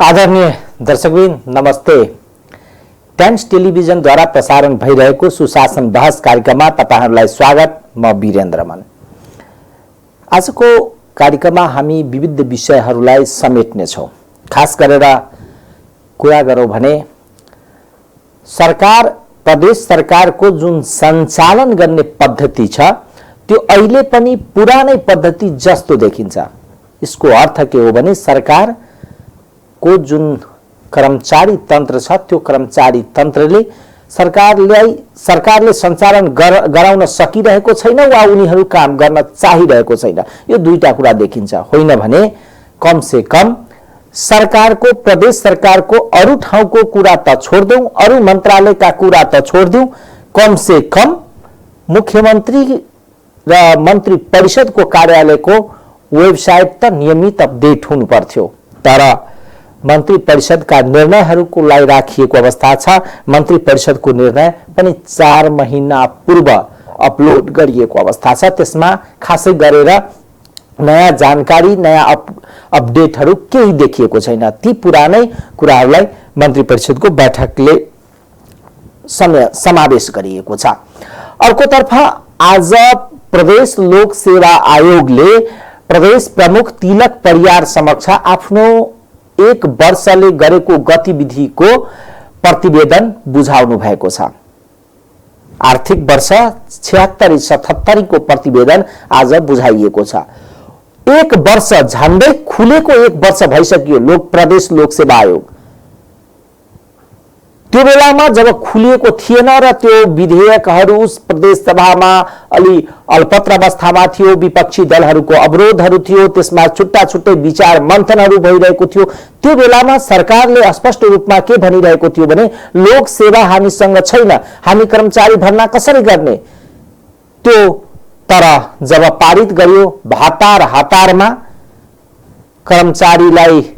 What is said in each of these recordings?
आदरणीय दर्शकवृन्द नमस्ते। टाइम्स टेलिभिजनद्वारा प्रसारण भइरहेको सुशासन बहस कार्यक्रममा तपाईहरुलाई स्वागत। म वीरेन्द्र मन। आजको कार्यक्रममा हामी विविध विषयहरूलाई समेट्ने छौं। खास गरेर कुरा गरौं भने सरकार प्रदेश सरकारको जुन सञ्चालन गर्ने पद्धति छ त्यो अहिले पनि पुरानै पद्धति जस्तो देखिन्छ। यसको अर्थ के हो भने सरकार को जुन कर्मचारी तन्त्र छ त्यो कर्मचारी तन्त्रले सरकारले सञ्चालन गराउन सकिरहेको छैन वा उनीहरू काम गर्न चाहिरहेको छैन। यो दुईटा कुरा देखिन्छ। होइन भने कम से कम सरकारको प्रदेश सरकारको अरु ठाउँको कुरा त छोड्दौ, अरु मन्त्रालयका कुरा त छोड्दौ, कम से कम मुख्यमन्त्री र मन्त्री परिषदको कार्यालयको वेबसाइट त नियमित अपडेट हुनु पर्थ्यो। तर मन्त्री परिषदका निर्णयहरूको लागि राखिएको अवस्था छ। मन्त्री परिषदको निर्णय पनि 4 महिना पूर्व अपलोड गरिएको अवस्था छ। त्यसमा खासै गरेर नयाँ जानकारी नयाँ अपडेटहरू केही देखिएको छैन। ती पुरानै कुराहरूलाई मन्त्री परिषदको बैठकले समावेश गरिएको छ। अर्कोतर्फ आज प्रदेश लोक सेवा आयोगले प्रदेश प्रमुख तिलक परियार समक्ष आफ्नो 1 वर्षले गरेको गतिविधिको प्रतिवेदन बुझाउनु भएको छ। आर्थिक वर्ष 76-77 को प्रतिवेदन आज बुझाइएको छ। 1 वर्ष झन्डै खुलेको 1 वर्ष भइसक्यो प्रदेश लोक सेवा आयोग। त्यो बेलामा जब खुलिएको थिएन र त्यो विधेयकहरू प्रदेश सभामा अलि अल्पत्र अवस्थामा थियो, विपक्षी दलहरूको अवरोधहरू थियो, त्यसमा छुट्टा छुट्टै विचार मन्थनहरू भइरहेको थियो, त्यो बेलामा सरकारले स्पष्ट रूपमा के भनिरहेको थियो भने लोक सेवा हामीसँग छैन, हामी कर्मचारी भर्ना कसरी गर्ने। त्यो तर जब पारित गरियो हतारमा कर्मचारीलाई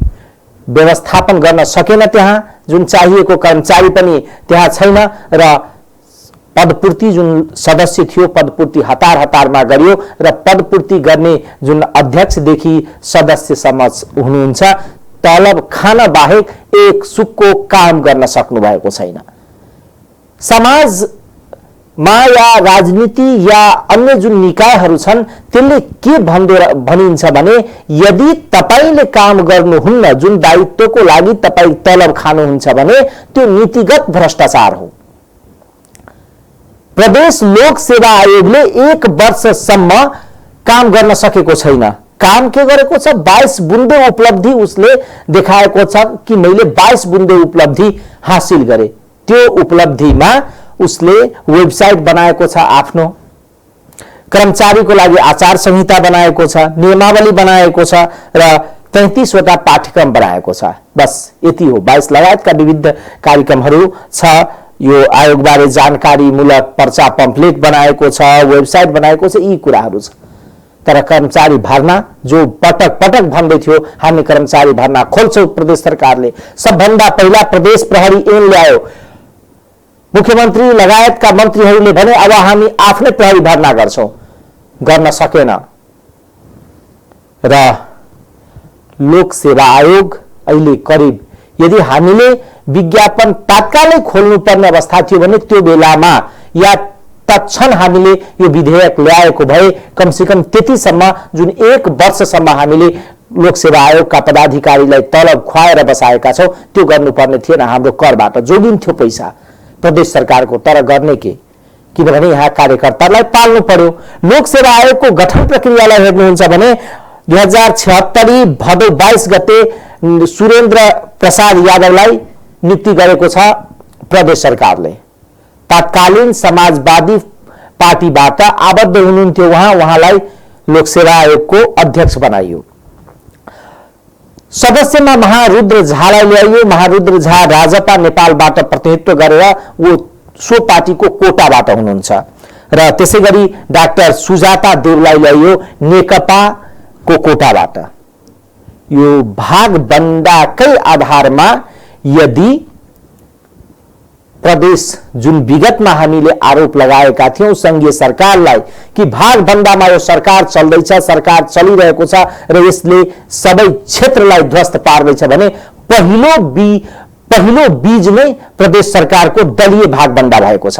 व्यवस्थापन गर्न सकेन, त्यहाँ जुन चाहिएको कर्मचारी पनि त्यहाँ छैन र पदपूर्ति जुन सदस्य थियो पदपूर्ति हतारमा गरियो र पदपूर्ति गर्ने जुन अध्यक्षदेखि सदस्यसम्म हुनुहुन्छ तलब खान बाहेक एक सुक्को काम गर्न सक्नु भएको छैन। समाजमा या राजनीति या अन्य जुन निकायहरू छन् त्यसले के भनिन्छ भने यदि तपाईले काम गर्नुहुन्न, जुन दायित्वको लागि तपाई तलब खानुहुन्छ भने त्यो नीतिगत भ्रष्टाचार हो। प्रदेश लोक सेवा आयोगले 1 वर्षसम्म काम गर्न सकेको छैन। काम के गरेको छ 22 बुन्दे उपलब्धि उसले देखाएको छ कि मैले 22 बुन्दे उपलब्धि हासिल गरे। त्यो उपलब्धिमा उसले वेबसाइट बनाएको छ, आफ्नो कर्मचारीको लागि आचार संहिता बनाएको छ, नियमावली बनाएको छ र 33 वटा पाठ्यक्रम बनाएको छ। बस यति हो। 22 लगायतका विविध कार्यक्रमहरू छ। यो आयोगबारे जानकारीमूलक पर्चा पम्फलेट बनाएको छ, वेबसाइट बनाएको छ, यी कुराहरू छ। तर कर्मचारी भर्ना जो पटक भन्दै थियो हामी कर्मचारी भर्ना खोल्छौं, प्रदेश सरकारले सबभन्दा पहिला प्रदेश प्रहरी ऐन ल्यायो। मुख्यमन्त्री लगायतका मन्त्रीहरूले भने अब हामी आफ्नै प्रहरी भर्ना गर्छौं, गर्न सकेन। र लोक सेवा आयोग अहिले करिब यदि हामीले विज्ञापन तात्कालै खोल्नु पर्ने अवस्था थियो भने त्यो बेलामा या तत्क्षण हामीले यो विधेयक ल्याएको भए कमसेकम त्यतिसम्म जुन 1 वर्षसम्म हामीले लोक सेवा आयोगका पदाधिकारीलाई तलब खुवाएर बसाएका छौं त्यो गर्नुपर्ने थिएन। हाम्रो करबाट जोगिन्थ्यो पैसा प्रदेश सरकारको, तर गर्ने के, किनभने यहाँ कार्यकर्तालाई पाल्नु पर्यो। लोक सेवा आयोगको गठन प्रक्रियालाई हेर्नुहुन्छ भने 2076 भदौ 22 गते सुरेन्द्र प्रसाद यादवलाई नियुक्ति गरेको छ प्रदेश सरकारले। तत्कालीन समाजवादी पार्टीबाट आबद्ध हुनुहुन्थ्यो उहाँलाई लोक सेवा आयोगको अध्यक्ष बनाइयो। सदस्यमा महारुद्र झालाई ल्याइयो। महारुद्र झा राजपा नेपालबाट प्रतिनिधित्व गरेर वो सो पार्टीको कोटाबाट हुनुहुन्छ र त्यसैगरी डाक्टर सुजाता देवलाई ल्याइयो नेकपाको कोटाबाट। यो भागबन्दाकै आधारमा यदि प्रदेश जुन विगतमा हामीले आरोप लगाएका थियौं संघीय सरकारलाई कि भागभन्डामा यो सरकार चल्दैछ, सरकार चलिरहेको छ र यसले सबै क्षेत्रलाई ध्वस्त पार्दैछ भने पहिलो बीज नै प्रदेश सरकारको दलीय भागभन्डा भएको छ।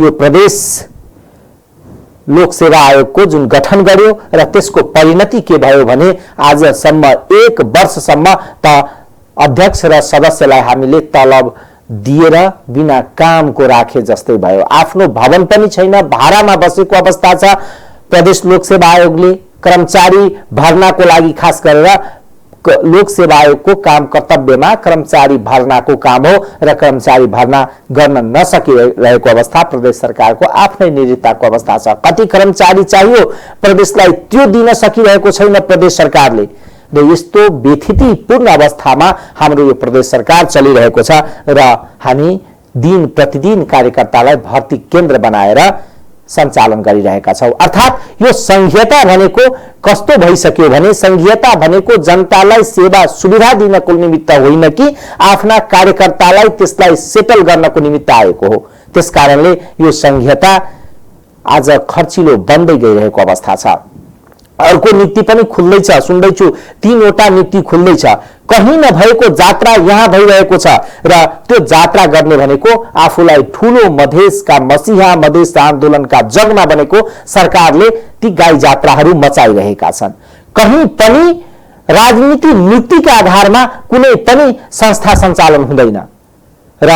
यो प्रदेश लोक सेवा आयोगको जुन गठन गर्यो र त्यसको परिणति के भयो भने आजसम्म 1 वर्षसम्म त अध्यक्ष र सदस्यलाई हामीले तलब दिएर बिना कामको राखे जस्तै भयो। आफ्नो भवन पनि छैन, भाडामा बसेको अवस्था छ। प्रदेश लोक सेवा आयोगले कर्मचारी भर्नाको लागि खास गरेर लोक सेवा आयोगको काम कर्तव्यमा कर्मचारी भर्नाको काम हो र कर्मचारी भर्ना गर्न नसकिरहेको अवस्था प्रदेश सरकारको आफ्नै निरीक्षताको अवस्था छ। कति कर्मचारी चाहियो प्रदेशलाई त्यो दिन सकिरहेको छैन प्रदेश सरकारले र यस्तो व्यथितिपूर्ण अवस्थामा हाम्रो यो प्रदेश सरकार चलिरहेको छ र हामी दिन प्रतिदिन कार्यकर्तालाई भर्ती केन्द्र बनाएर सञ्चालन गरिरहेका छौं। अर्थात् यो संघीयता भनेको कस्तो भइसक्यो भने संघीयता भनेको जनतालाई सेवा सुविधा दिनको निमित्त होइन कि आफ्ना कार्यकर्तालाई त्यसलाई सेटल गर्नको निमित्त आएको हो। त्यसकारणले यो संघीयता आज खर्चिलो बन्दै गइरहेको अवस्था छ। अर्को नीति पनि खुल्दैछ, सुन्दैछु 3 वटा नीति खुल्दैछ। कहीं नभएको जात्रा यहाँ भइरहेको छ र त्यो जात्रा गर्ने भनेको आफूलाई ठूलो मधेसका मसिहा मधेस आन्दोलनका जगमा बनेको सरकारले ती गाई जात्राहरू मचाइरहेका छन्। कहीं पनि राजनीति नीतिका आधारमा कुनै पनि संस्था सञ्चालन हुँदैन र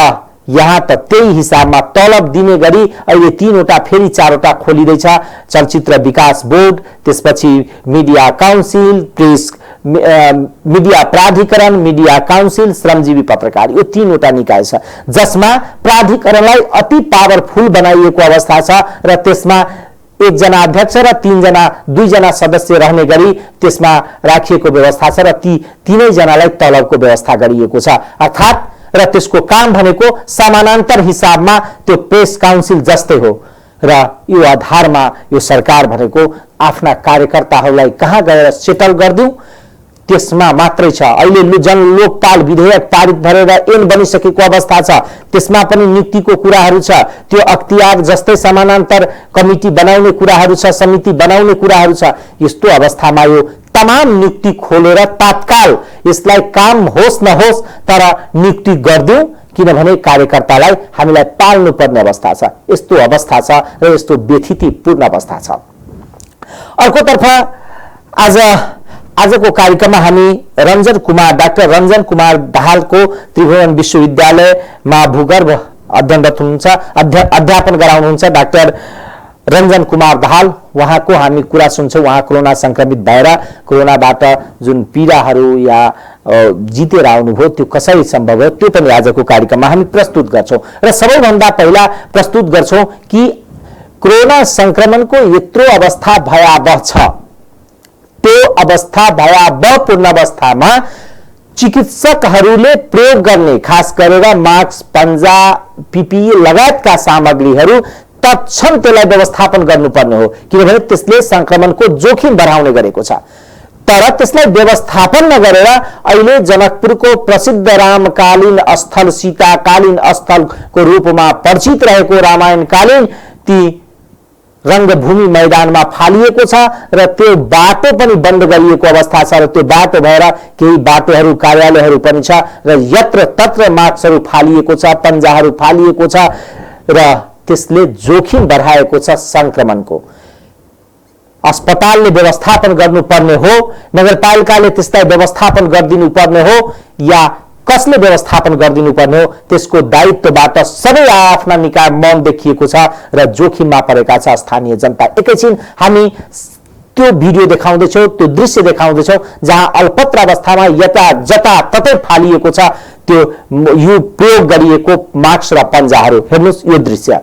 यहाँ त त्यही हिसाबमा तलब दिने गरी अहिले 3 वटा फेरि 4 वटा खोलिदैछ। चलचित्र विकास बोर्ड, त्यसपछि मिडिया काउन्सिल, प्रेस मिडिया प्राधिकरण, मिडिया काउन्सिल, श्रमजीवी पत्रकार, यो 3 वटा निकाय छ जसमा प्राधिकरणलाई अति पावरफुल बनाइएको अवस्था छ र त्यसमा 1 जना अध्यक्ष र 2 जना सदस्य रहने गरी त्यसमा राखिएको व्यवस्था छ र ती 3 जनालाई तलबको व्यवस्था गरिएको छ। अर्थात् र त्यसको काम भनेको समानान्तर हिसाबमा त्यो प्रेस काउन्सिल जस्तै हो र यो आधारमा यो सरकार भनेको आफ्ना कार्यकर्ताहरूलाई कहाँ गएर सेटल गर्दिउँ त्यसमा मात्रै छ। अहिले जन लोकपाल विधेयक पारित भएर ऐन बनिसकेको अवस्था छ, त्यसमा पनि नियुक्तिको कुराहरू छ। त्यो अख्तियार जस्तै समानान्तर कमिटी बनाउने कुराहरू छ, समिति बनाउने कुराहरू छ। यस्तो अवस्थामा यो तमाम नियुक्ति खोलेर तत्काल यसलाई काम होस् नहोस् तर नियुक्ति गर्दिउँ किनभने कार्यकर्तालाई हामीलाई पाल्नु पर्ने अवस्था छ। यस्तो अवस्था छ र यस्तो व्यथितिपूर्ण अवस्था छ। अर्कोतर्फ आजको कार्यक्रममा हामी डाक्टर रञ्जन कुमार दाहालको त्रिभुवन विश्वविद्यालयमा भूगर्भ अध्ययनरत हुनुहुन्छ, अध्यापन गराउनुहुन्छ डाक्टर रञ्जन कुमार दाहाल। उहाँको हामी कुरा सुन्छौं। उहाँ कोरोना संक्रमित भएर कोरोनाबाट जुन पीडाहरू या जितेर आउनुभयो त्यो कसरी सम्भव हो त्यो पनि आजको कार्यक्रममा हामी प्रस्तुत गर्छौं र सबैभन्दा पहिला प्रस्तुत गर्छौं कि कोरोना संक्रमणको यत्रो अवस्था भयावह छ। त्यो अवस्था भयावहपूर्ण अवस्थामा चिकित्सकहरूले प्रयोग गर्ने खास गरेर मास्क, पन्जा, पीपीई लगायतका सामग्रीहरू तत्क्षण त्यसलाई व्यवस्थापन गर्नुपर्ने हो किनभने त्यसले संक्रमणको जोखिम बढाउने गरेको छ। तर त्यसलाई व्यवस्थापन नगरेर अहिले जनकपुरको प्रसिद्ध रामकालीन स्थल, सीताकालीन स्थलको रूपमा परिचित रहेको रामायणकालीन ती रंगभूमि मैदानमा फालिएको छ र त्यो बाटो पनि बन्द गरिएको अवस्था छ र त्यो बाटो भएर केही बाटोहरू कार्यालयहरू पनि छ र यत्र तत्र मास्कहरू फालिएको छ, पन्जाहरू फालिएको छ र त्यसले जोखिम बढाएको छ संक्रमणको। अस्पतालले व्यवस्थापन गर्नुपर्ने हो, नगरपालिकाले त्यसलाई व्यवस्थापन गरिदिनु पर्ने हो या कसले व्यवस्थापन गरिदिनु पर्ने हो त्यसको दायित्वबाट सबै आफ्ना निकाय मौन देखिएको छ र जोखिममा परेका छ स्थानीय जनता। एकैछिन हामी त्यो भिडियो देखाउँदैछौं, त्यो दृश्य देखाउँदैछौं जहाँ अल्पत्र अवस्थामा यता जता ततै फालिएको छ त्यो यो प्रयोग गरिएको मास्क र पन्जाहरू। हेर्नुस् यो दृश्य।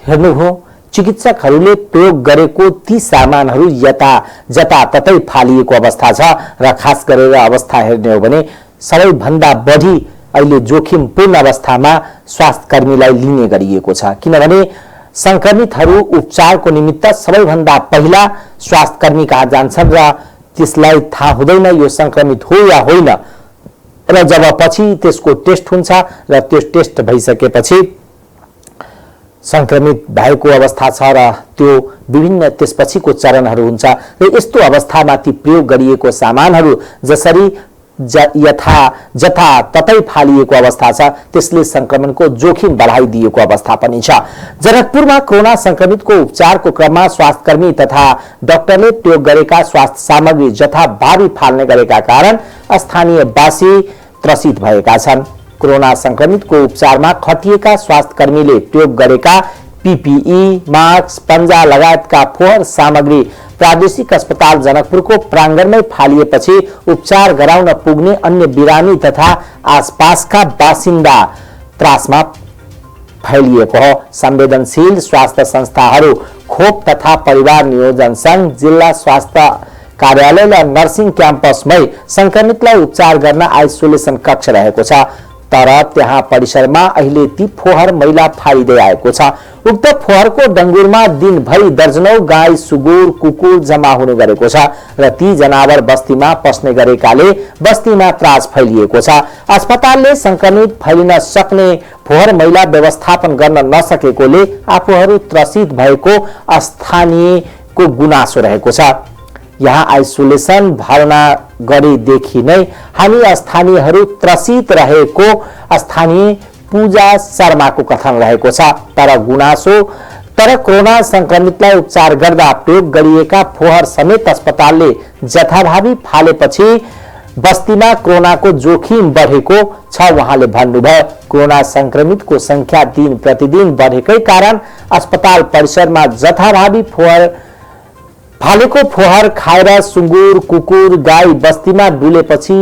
हेर्नु हो, चिकित्सकहरूले प्रयोग गरेको ती सामानहरू जताततै फालिएको अवस्था छ र खास गरेर अवस्था हेर्ने हो भने सबैभन्दा बढी अहिले जोखिमपूर्ण अवस्थामा स्वास्थ्यकर्मीलाई लिने गरिएको छ। किनभने संक्रमितहरू उपचारको निमित्त सबैभन्दा पहिला स्वास्थ्यकर्मी कहाँ जान्छन् र त्यसलाई थाहा हुँदैन यो संक्रमित हो या होइन, र जब पछि त्यसको टेस्ट हुन्छ र त्यो टेस्ट भइसकेपछि संक्रमित भएको अवस्था छ र त्यो विभिन्न त्यसपछिको चरणहरू हुन्छ र यस्तो अवस्थामा ती प्रयोग गरिएको सामानहरू जसरी जताततै फालिएको अवस्था छ त्यसले संक्रमणको जोखिम बढाइदिएको अवस्था पनि छ। जनकपुरमा कोरोना संक्रमितको उपचारको क्रममा स्वास्थ्यकर्मी तथा डाक्टरले प्रयोग गरेका स्वास्थ्य सामग्री जथाभावी फाल्ने गरेका कारण स्थानीयवासी त्रसित भएका छन्। कोरोना संक्रमितको उपचारमा खटिएका स्वास्थ्यकर्मीले प्रयोग गरेका पीपीई, मास्क, पंजा लगायतका फोहोर सामग्री प्रादेशिक अस्पताल जनकपुरको प्रांगणमै फालिएपछि उपचार गराउन पुग्ने अन्य बिरामी तथा आसपासका बासिन्दा त्रासमा फैलिएको हो। संवेदनशील स्वास्थ्य संस्थाहरू खोप तथा परिवार नियोजन संघ, जिल्ला स्वास्थ्य कार्यालय र नर्सिङ क्याम्पसमै संक्रमितलाई उपचार गर्न आइसोलेसन कक्ष रहेको छ, तर त्यहाँ परिसरमा अहिले ती फोहोर मैला फालिँदै आएको छ। उक्त फोहोरको डंगुरमा दिनभरि दर्जनौं गाई, सुगुर, कुकुर जम्मा हुने गरेको छ र ती जनावर बस्तीमा पस्ने गरेकाले बस्तीमा त्रास फैलिएको छ। अस्पतालले संक्रमित फैलिन सक्ने फोहोर मैला व्यवस्थापन गर्न नसकेकोले आफूहरू त्रसित भएको स्थानीयको गुनासो रहेको छ। यहाँ आइसोलेसन भर्ना गरेदेखि नै हामी स्थानीयहरू त्रसित रहेको स्थानीय पूजा शर्माको कथन रहेको छ। तर कोरोना संक्रमितलाई उपचार गर्दा प्रयोग गरिएका फोहोर समेत अस्पतालले जथाभावी फालेपछि बस्तीमा कोरोनाको जोखिम बढेको छ उहाँले भन्नुभयो। कोरोना संक्रमितको संख्या दिन प्रतिदिन बढेकै कारण अस्पताल परिसरमा जथाभावी फालेको फोहोर खाएर सुँगुर, कुकुर, गाई बस्तीमा डुलेपछि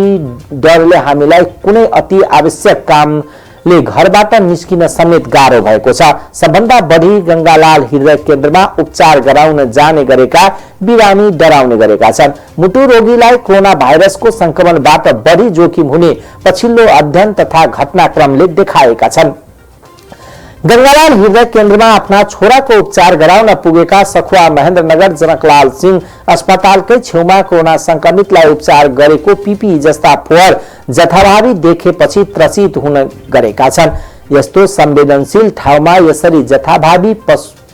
डरले हामीलाई कुनै अति आवश्यक कामले घरबाट निस्किन समेत गाह्रो भएको छ। सबभन्दा बढी गंगालाल हृदय केन्द्रमा उपचार गराउन जाने गरेका बिरामी डराउने गरेका छन्। मुटु रोगीलाई कोरोना भाइरसको संक्रमणबाट बढी जोखिम हुने पछिल्लो अध्ययन तथा घटनाक्रमले देखाएका छन्। गंगालाल हृदय केन्द्रमा आफ्ना छोराको उपचार गराउन पुगेका सखुवा महेन्द्रनगर जनकलाल सिंह अस्पतालकै छेउमा कोरोना संक्रमितलाई उपचार गरेको पीपीई जस्ता फोहोर जथाभावी देखेपछि त्रसित हुन गरेका छन्। यस्तो संवेदनशील ठाउँमा यसरी जथाभावी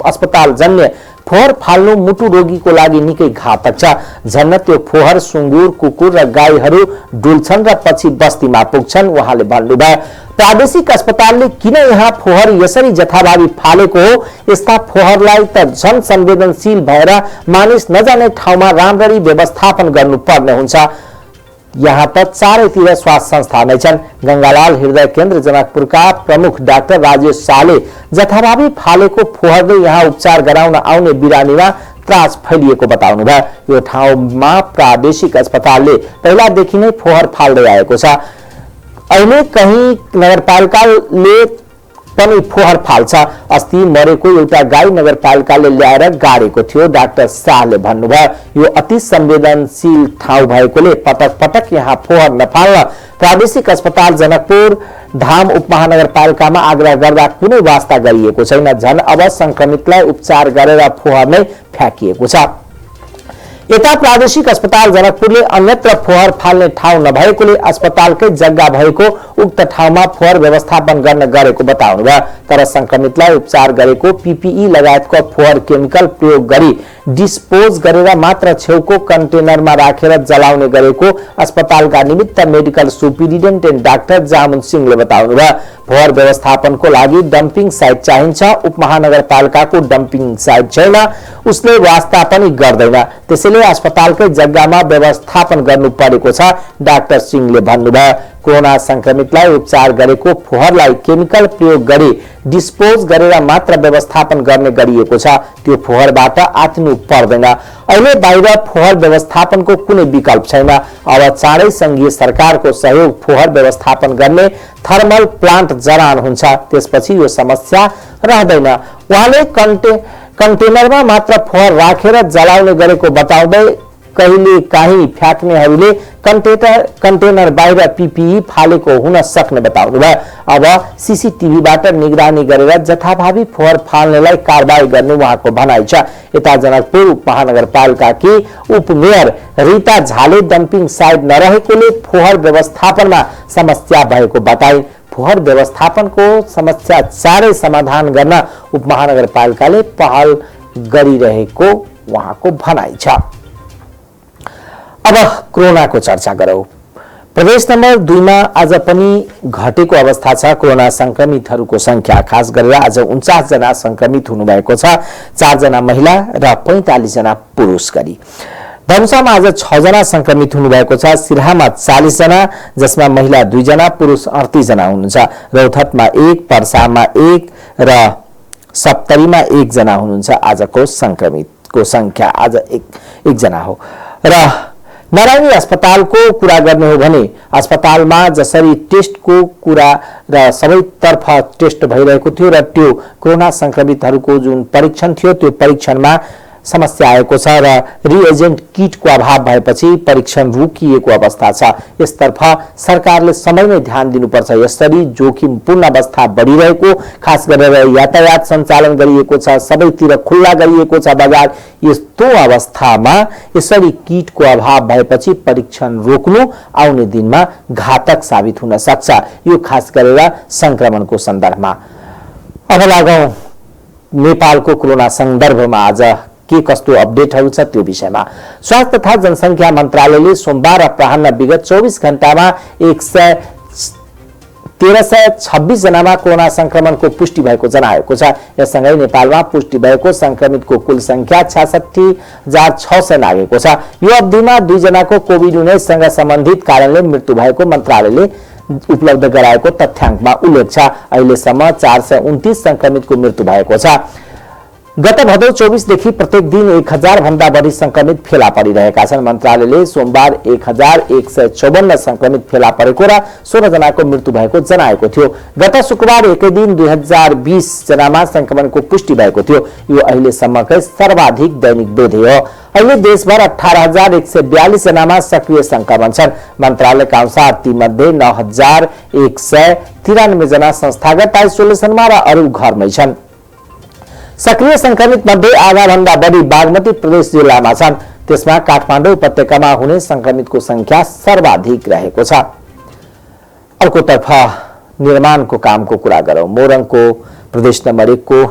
अस्पताल जन्य फोहोर फाल्नु मुटु रोगीको लागि निकै घातक छ। झन्न त्यो फोहोर सुँगुर, कुकुर र गाईहरू डुल्छन् र पछि बस्तीमा पुग्छन् उहाँले भन्नुभयो। प्रादेशिक अस्पतालले किन यहाँ फोहोर यसरी जथाभावी फालेको हो? यस्ता फोहोरलाई त झन संवेदनशील भएर मानिस नजाने ठाउँमा राम्ररी व्यवस्थापन गर्नुपर्ने हुन्छ। यहाँ त चारैतिर स्वास्थ्य संस्था नै छन्। गंगालाल हृदय केन्द्र जनकपुरका प्रमुख डाक्टर राजेश शाहले जथाभावी फालेको फोहोरले यहाँ उपचार गराउन आउने बिरामीमा त्रास फैलिएको बताउनुभयो। यो ठाउँमा प्रादेशिक अस्पतालले पहिलादेखि नै फोहोर फाल्दै आएको छ। अहिले कहीं नगरपालिकाले पनि फोहोर फाल्छ। अस्ति मरेको एउटा गाई नगरपालिकाले ल्याएर गाडेको थियो डाक्टर शाहले भन्नुभयो। यो अति संवेदनशील ठाउँ भएकोले पटक पटक यहाँ फोहोर नफाल्न प्रादेशिक अस्पताल जनकपुर धाम उपमहानगरपालिकामा आग्रह गर्दा कुनै वास्ता गरिएको छैन। झन अब संक्रमितलाई उपचार गरेर फोहोर नै फ्याँकिएको छ। यता प्रादेशिक अस्पताल जनकपुरले अन्यत्र फोहोर फाल्ने ठाउँ नभएकोले अस्पतालकै जग्गा भएको उक्त ठाउँमा फोहोर व्यवस्थापन गर्न गरेको बताउनुभयो। तर संक्रमितलाई उपचार गरेको पीपीई लगायतको फोहोर केमिकल प्रयोग गरी डिस्पोज गरेर मात्र छेउको कन्टेनरमा राखेर जलाउने गरेको अस्पतालका निमित्त मेडिकल सुपिरिटेन्डेन्ट एन्ड डाक्टर जामुन सिंहले बताउनुभयो। फोहोर व्यवस्थापनको लागि डम्पिङ साइट चाहिन्छ। उपमहानगरपालिकाको डम्पिङ साइट छैन, उसले वास्ता पनि गर्दैन, त्यसैले अस्पतालकै जग्गामा व्यवस्थापन गर्नु परेको छ डाक्टर सिंहले भन्नुभयो। कोरोना संक्रमितलाई उपचार गरेको फोहोरलाई केमिकल प्रयोग गरी डिस्पोज गरेर मात्र व्यवस्थापन गर्ने गरिएको छ। त्यो फोहोरबाट आत्नु पर्दैन। अहिले बाहिर फोहोर व्यवस्थापनको कुनै विकल्प छैन। अब चाँडै संघीय सरकारको सहयोग फोहोर व्यवस्थापन गर्ने थर्मल प्लान्ट जडान हुन्छ। त्यसपछि यो समस्या रहँदैन। उहाँले कन्टेनरमा मात्र फोहोर राखेर जलाउने गरेको बताउँदै कहिले काहीँ फ्याक्नेहरूले कन्टेनर बाहिर पिपिई फालेको हुन सक्ने बताउनुभयो। अब सीसीटीभीबाट निगरानी गरेर जथाभावी फोहोर फाल्नेलाई कारबाही गर्ने उहाँको भनाइ छ। यता जनकपुर उपमहानगरपालिकाकी उपमेयर रीता झाले डम्पिङ साइट नरहेकोले फोहोर व्यवस्थापनमा समस्या भएको बताइन्। फोहोर व्यवस्थापनको समस्या चाँडै समाधान गर्न उपमहानगरपालिकाले पहल गरिरहेको उहाँको भनाइ छ। अब कोरोनाको चर्चा गरौं। प्रदेश नम्बर 2 मा आज पनि घटेको अवस्था छ। कोरोना संक्रमितहरूको संख्या खास गरेर आज 49 जना संक्रमित हुनुभएको छ, 4 जना महिला र 45 जना पुरुष गरी। धनुषामा आज 6 जना संक्रमित हुनुभएको छ, सिराहामा 40 जना जसमा महिला 2 जना पुरुष 38 जना हुनुहुन्छ, रौतहटमा 1, पर्सामा 1 र सप्तरीमा 1 जना हुनुहुन्छ। आजको संक्रमितको संख्या आज 1 जना हो। र नारायणी अस्पतालको कुरा गर्ने हो भने अस्पतालमा जसरी टेस्टको कुरा र सबैतर्फ टेस्ट भइरहेको थियो र त्यो कोरोना संक्रमितहरूको जुन परीक्षण थियो त्यो परीक्षणमा समस्या आएको छ र रिएजेन्ट किटको अभाव भएपछि परीक्षण रोकिएको अवस्था छ। यसतर्फ सरकारले समयमै ध्यान दिनुपर्छ। यसरी जोखिमपूर्ण अवस्था बढिरहेको, खास गरेर यातायात सञ्चालन गरिएको छ, सबैतिर खुल्ला गरिएको छ बजार। यस्तो अवस्थामा यसरी किटको अभाव भएपछि परीक्षण रोक्नु आउने दिनमा घातक साबित हुन सक्छ। यो खास गरेर संक्रमणको सन्दर्भमा। अब लागौं नेपालको कोरोना सन्दर्भमा आज के कस्तो अपडेटहरू छ त्यो विषयमा। स्वास्थ्य तथा जनसंख्या मन्त्रालयले सोमबार अपराह्न विगत 24 घण्टामा 1326 जनामा कोरोना संक्रमणको पुष्टि भएको जनाएको छ। यससँगै नेपालमा पुष्टि भएको संक्रमितको कुल संख्या 66,600 नागेको छ। यो अवधिमा 2 जनाको कोभिड-19 सँग सम्बन्धित कारणले मृत्यु भएको मन्त्रालयले उपलब्ध गराएको तथ्याङ्कमा उल्लेख छ। अहिलेसम्म 429 संक्रमितको मृत्यु भएको छ। गत भदौ 24 देखि प्रत्येक दिन 1000 भन्दा बढी संक्रमित फेला परिरहेका छन्। मन्त्रालयले सोमबार 1154 संक्रमित फेला परेको र 16 जनाको मृत्यु भएको जनाएको थियो। गत शुक्रबार एकै दिन 2020 जनामा संक्रमणको पुष्टि भएको थियो। यो अहिलेसम्मकै सर्वाधिक दैनिक वृद्धि हो। अहिले देशभर 18,142 जनामा सक्रिय संक्रमण छन्। मन्त्रालयका अनुसार तीमध्ये 9,193 जना संस्थागत आइसोलेसनमा र अरू घरमै छन्। सक्रिय संक्रमित मध्ये आधा भन्दा बढी बागमती प्रदेश जिल्लामा छन्। त्यसमा काठमाडौँ उपत्यकामा हुने संक्रमितको संख्या सर्वाधिक रहेको छ। अर्कोतर्फ निर्माणको कामको कुरा गरौं। मोरङको प्रदेश नम्बर 1 को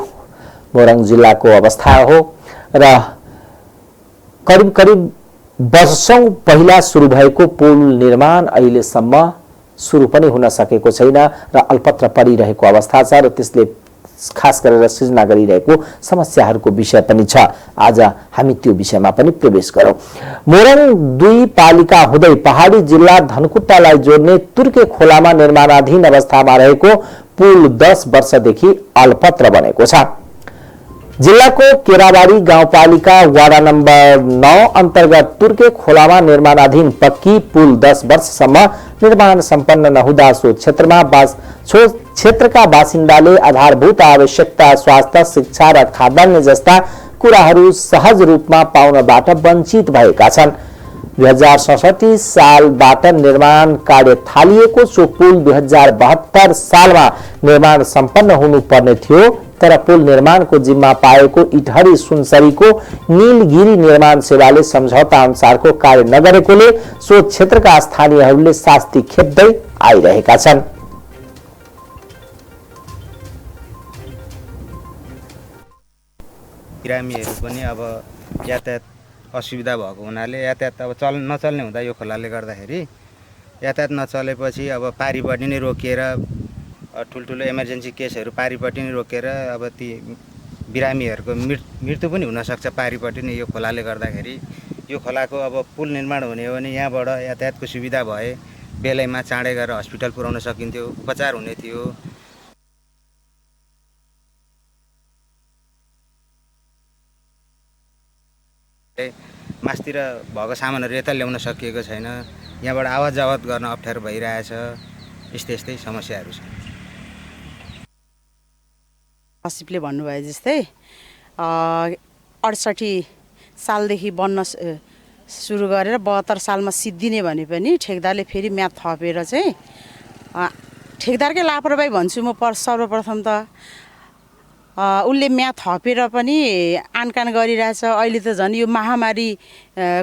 मोरङ जिल्लाको अवस्था हो र करिब वर्षौं पहिला सुरु भएको पुल निर्माण अहिलेसम्म सुरु पनि हुन सकेको छैन र अल्पत्र परिरहेको अवस्था छ र त्यसले खास गरेर सृजना गरिरहेको समस्याहरूको विषय पनि छ। आज हामी त्यो विषयमा पनि प्रवेश गरौं। मोरङ 2 पालिका हुँदै पहाडी जिल्ला धनकुटालाई जोड्ने तुर्के खोलामा निर्माणाधीन अवस्थामा रहेको पुल 10 वर्षदेखि अल्पत्र बनेको छ। जिल्लाको केराबारी गाउँपालिका वाडा नम्बर 9 अन्तर्गत तुर्के खोलामा निर्माणाधीन पक्की पुल 10 वर्षसम्म निर्माण सम्पन्न नहुँदा सो क्षेत्रका बासिन्दाले आधारभूत आवश्यकता स्वास्थ्य, शिक्षा र खाद्यान्न जस्ता कुराहरू सहज रूपमा पाउनबाट वञ्चित भएका छन्। 2067 सालबाट निर्माण कार्य थालिएको सो पुल 2072 सालमा निर्माण सम्पन्न हुनुपर्ने थियो, तर पुल निर्माणको जिम्मा पाएको इटहरी सुनसरीको नीलगिरी निर्माण सेवाले सम्झौता अनुसारको कार्य नगरेकोले सो क्षेत्रका स्थानीयहरूले शास्ति खेप्दै आइरहेका छन्। बिरामीहरू पनि अब यातायात असुविधा भएको हुनाले यातायात अब नचल्ने हुँदा यो खोलाले गर्दाखेरि यातायात नचलेपछि अब पारिपट्टि नै रोकिएर ठुल्ठुलो इमर्जेन्सी केसहरू पारिपट्टि नै रोकेर अब ती बिरामीहरूको मृत्यु पनि हुनसक्छ पारिपट्टि नै यो खोलाले गर्दाखेरि। यो खोलाको अब पुल निर्माण हुने हो भने यहाँबाट यातायातको सुविधा भए बेलैमा चाँडै गएर हस्पिटल पुर्याउन सकिन्थ्यो, उपचार हुने थियो। मास्तिर भएको सामानहरू यता ल्याउन सकिएको छैन, यहाँबाट आवाज जावत गर्न अप्ठ्यारो भइरहेछ। यस्तै समस्याहरू छ। आसिफले भन्नुभयो जस्तै 68 सालदेखि बन्न सुरु गरेर 72 सालमा सिद्धिने भने पनि ठेकदारले फेरि म्याद थपेर चाहिँ ठेकदारकै लापरवाही भन्छु म सर्वप्रथम त उसले म्याद थपेर पनि आनकान गरिरहेछ। अहिले त झन् यो महामारी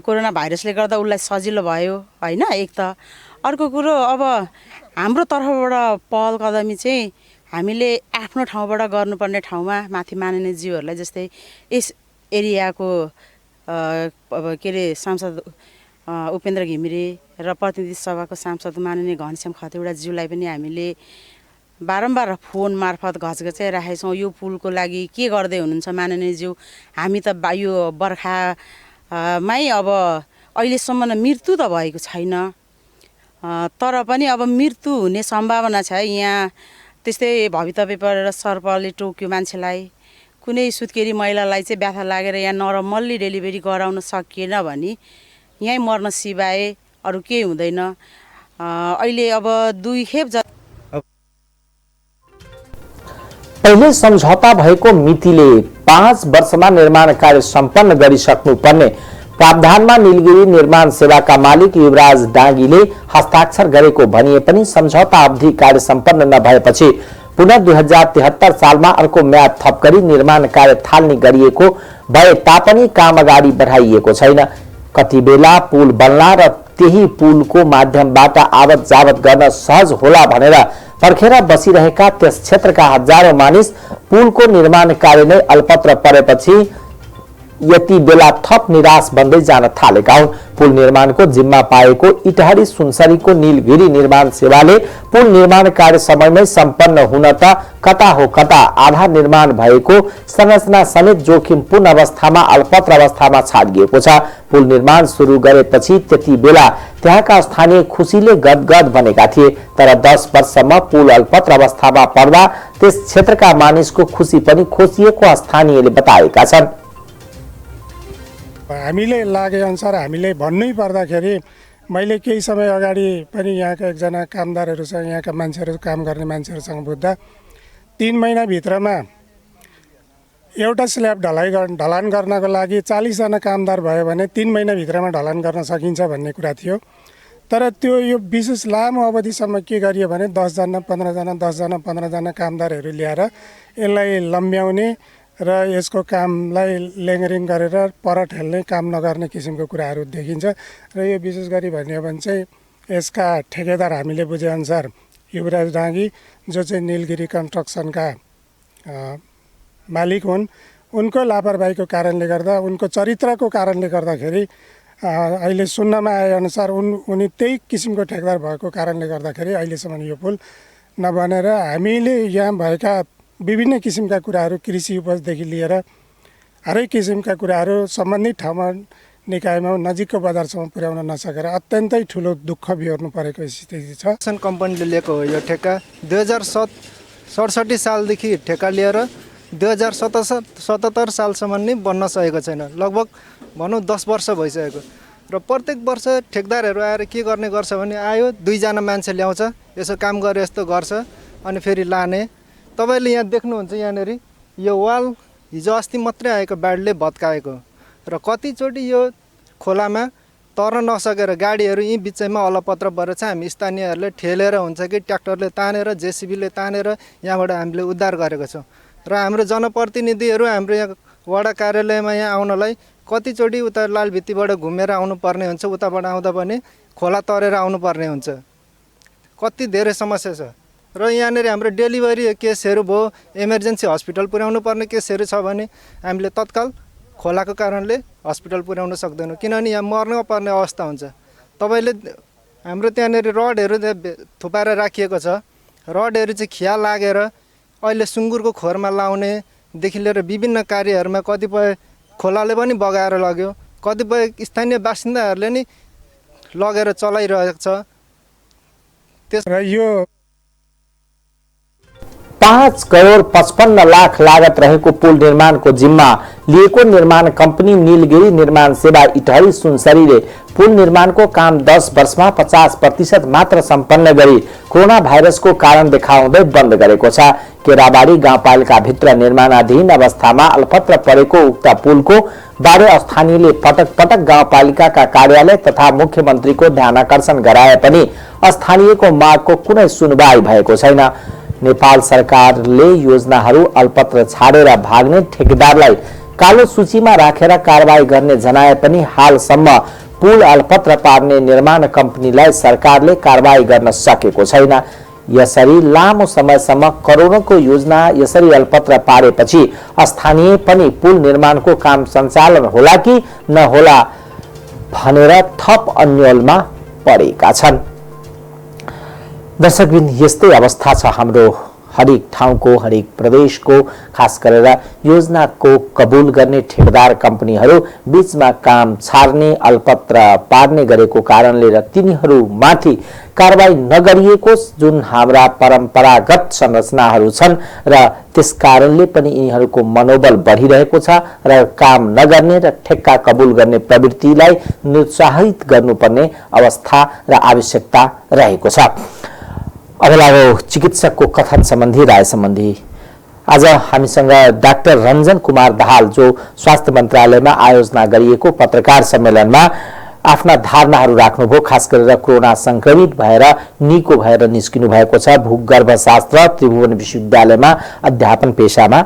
कोरोना भाइरसले गर्दा उसलाई सजिलो भयो होइन। एक त अर्को कुरो अब हाम्रो तर्फबाट पहल कदमी चाहिँ हामीले आफ्नो ठाउँबाट गर्नुपर्ने ठाउँमा माथि माननीय ज्यूहरूलाई जस्तै यस एरियाको के अरे सांसद उपेन्द्र घिमिरे र प्रतिनिधि सभाको सांसद माननीय घनश्याम खतिवडा ज्यूलाई पनि हामीले बारम्बार फोन मार्फत घचघचाइराखेका छौँ। यो पुलको लागि के गर्दै हुनुहुन्छ माननीय ज्यू? हामी त यो बर्खामै अब अहिलेसम्म मृत्यु त भएको छैन, तर पनि अब मृत्यु हुने सम्भावना छ। यहाँ त्यस्तै भवितव्य परेर सर्पले टोक्यो मान्छेलाई, कुनै सुत्केरी महिलालाई चाहिँ व्यथा लागेर यहाँ नरमल्ली डेलिभरी गराउन सकिएन भने यहीँ मर्न सिवाय अरू केही हुँदैन। अहिले अब 2 खेप पहिले सम्झौता भएको मितिले 5 वर्षमा निर्माण कार्य सम्पन्न गरिसक्नुपर्ने प्रावधानमा नीलगिरी निर्माण सेवाका मालिक युवराज डाँगीले हस्ताक्षर गरेको भनिए पनि सम्झौता अवधि कार्य सम्पन्न नभएपछि पुनः 2073 सालमा अर्को म्याद थप गरी निर्माण कार्य थाल्ने गरिएको भए तापनि काम अगाडि बढाइएको छैन। कति बेला पुल बन्ला र त्यही पुलको माध्यमबाट आवत जावत गर्न सहज होला भनेर पर्खेर बसिरहेका त्यस क्षेत्रका हजारौं मानिस पुलको निर्माण कार्य नै अल्पत्र परेपछि यति बेला थप निराश बन्दै जान थालेका हुन्। पुल निर्माणको जिम्मा पाएको इटहरी सुनसरीको नीलगिरी निर्माण सेवाले पुल निर्माण कार्य समयमै सम्पन्न हुन त कता हो कता आधा निर्माण भएको संरचना समेत जोखिमपूर्ण अवस्थामा अल्पत्र अवस्थामा छाडिएको छ। पुल निर्माण सुरु गरेपछि त्यति बेला त्यहाँका स्थानीय खुसीले गदगद बनेका थिए, तर 10 वर्षसम्म पुल अल्पत्र अवस्थामा पर्दा त्यस क्षेत्रका मानिसको खुसी पनि खोसिएको स्थानीयले बताएका छन्। हामीले लागे अनुसार हामीले भन्नै पर्दाखेरि मैले केही समय अगाडि पनि यहाँका एकजना कामदारहरूसँग यहाँका मान्छेहरू काम गर्ने मान्छेहरूसँग बुझ्दा 3 महिनाभित्रमा एउटा स्ल्याब ढलान गर्नको लागि 40 जना कामदार भयो भने 3 महिनाभित्रमा ढलान गर्न सकिन्छ भन्ने कुरा थियो। तर त्यो यो विशेष लामो अवधिसम्म के गरियो भने 10 जना 15 जना 10 जना 15 जना कामदारहरू ल्याएर यसलाई लम्ब्याउने र यसको कामलाई लेङरिङ गरेर पर ठेल्ने काम नगर्ने किसिमको कुराहरू देखिन्छ। र यो विशेष गरी भन्यो भने चाहिँ यसका ठेकेदार हामीले बुझेअनुसार युवराज डाँगी जो चाहिँ नीलगिरी कन्स्ट्रक्सनका मालिक हुन्, उनको लापरवाहीको कारणले गर्दा उनको चरित्रको कारणले गर्दाखेरि अहिले सुन्नमा आएअनुसार उनी त्यही किसिमको ठेकेदार भएको कारणले गर्दाखेरि अहिलेसम्म यो पुल नबनेर हामीले यहाँ भएका विभिन्न किसिमका कुराहरू कृषि उपजदेखि लिएर हरेक किसिमका कुराहरू सम्बन्धित ठाउँमा निकायमा नजिकको बजारसम्म पुर्याउन नसकेर अत्यन्तै ठुलो दुःख बिहोर्नु परेको स्थिति छ। सन कम्पनीले लिएको हो यो ठेक्का 2067 सालदेखि ठेक्का लिएर 2077 सालसम्म नै बन्न सकेको छैन। लगभग भनौँ 10 वर्ष भइसकेको र प्रत्येक वर्ष ठेकदारहरू आएर के गर्ने गर्छ भने आयो 2 जना मान्छे ल्याउँछ, यसो काम गरे जस्तो गर्छ अनि फेरि लाने। तपाईले यहाँ देख्नुहुन्छ यहाँनेरि यो वाल हिजो अस्ति मात्रै आएको बाढले भत्काएको र कतिचोटि यो खोलामा तर्न नसकेर गाडीहरू यहीँ बिचैमा अलपत्र परेर चाहिँ हामी स्थानीयहरूले ठेलेर हुन्छ कि ट्र्याक्टरले तानेर जेसिबीले तानेर यहाँबाट हामीले उद्धार गरेको छौँ। र हाम्रो जनप्रतिनिधिहरू हाम्रो यहाँ वडा कार्यालयमा यहाँ आउनलाई कतिचोटि उता लालभित्तीबाट घुमेर आउनुपर्ने हुन्छ, उताबाट आउँदा पनि खोला तरेर आउनुपर्ने हुन्छ। कति धेरै समस्या छ। र यहाँनिर हाम्रो डेलिभरी केसहरू भयो, इमर्जेन्सी हस्पिटल पुर्याउनु पर्ने केसहरू छ भने हामीले तत्काल खोलाको कारणले हस्पिटल पुर्याउन सक्दैनौँ, किनभने यहाँ मर्न पर्ने अवस्था हुन्छ। तपाईँले हाम्रो त्यहाँनिर रडहरू थुपाएर राखिएको छ, रडहरू चाहिँ खिया लागेर अहिले सुँगुरको खोरमा लाउनेदेखि लिएर विभिन्न कार्यहरूमा कतिपय खोलाले पनि बगाएर लग्यो, कतिपय स्थानीय बासिन्दाहरूले नि लगेर चलाइरहेको छ। र यो 5 करोड 55 लाख लागत रहेको पुल निर्माणको जिम्मा लिएको निर्माण कम्पनी नीलगिरी निर्माण सेवा इटहरी सुनसरीले पुल निर्माणको काम 10 वर्षमा 50% मात्र सम्पन्न गरी कोरोना भाइरसको कारण देखाउँदै बन्द गरेको छ। केराबारी गाउँपालिका भित्र निर्माणाधीन अवस्थामा अल्पत्र परेको उक्त पुलको बारे स्थानीयले पटक पटक गाउँपालिकाका कार्यालय तथा मुख्यमन्त्रीको ध्यानाकर्षण गराए पनि स्थानीयको मागको कुनै सुनवाई भएको छैन। नेपाल सरकारले योजनाहरू अल्पत्र छाडेर भाग्ने ठेकेदारलाई कालो सूचीमा राखेर कारबाही गर्ने जनाए पनि हालसम्म पुल अल्पत्र पार्ने निर्माण कम्पनीलाई सरकारले कारबाही गर्न सकेको छैन। यसरी लामो समयसम्म करोडौंको योजना यसरी अल्पत्र पारेपछि स्थानीय पनि पुल निर्माणको काम सञ्चालन होला कि नहोला भनेर थप अन्योलमा परेका छन्। दर्शकबिन यस्तै अवस्था छ हाम्रो हरेक ठाउँको, हरेक प्रदेशको, खास गरेर योजनाको कबुल गर्ने ठेकेदार कम्पनीहरू बीचमा काम छाड्ने अल्पत्र पार्ने गरेको कारणले र तिनीहरूमाथि कारबाही नगरिएको जुन हाम्रा परम्परागत संरचनाहरू छन् र त्यस कारणले पनि यिनीहरूको मनोबल बढिरहेको छ र काम नगर्ने र ठेक्का कबुल गर्ने प्रवृत्तिलाई निरुत्साहित गर्नुपर्ने अवस्था र आवश्यकता रहेको छ। अब लागौं चिकित्सकको कथन सम्बन्धी, राय सम्बन्धी। आज हामीसँग डाक्टर रञ्जन कुमार दाहाल जो स्वास्थ्य मन्त्रालयमा आयोजना गरिएको पत्रकार सम्मेलनमा आफ्ना धारणाहरू राख्नुभयो। खास गरेर कोरोना संक्रमित भएर निको भएर निस्किनु भएको छ। भूगर्भशास्त्र त्रिभुवन विश्वविद्यालयमा अध्यापन पेशामा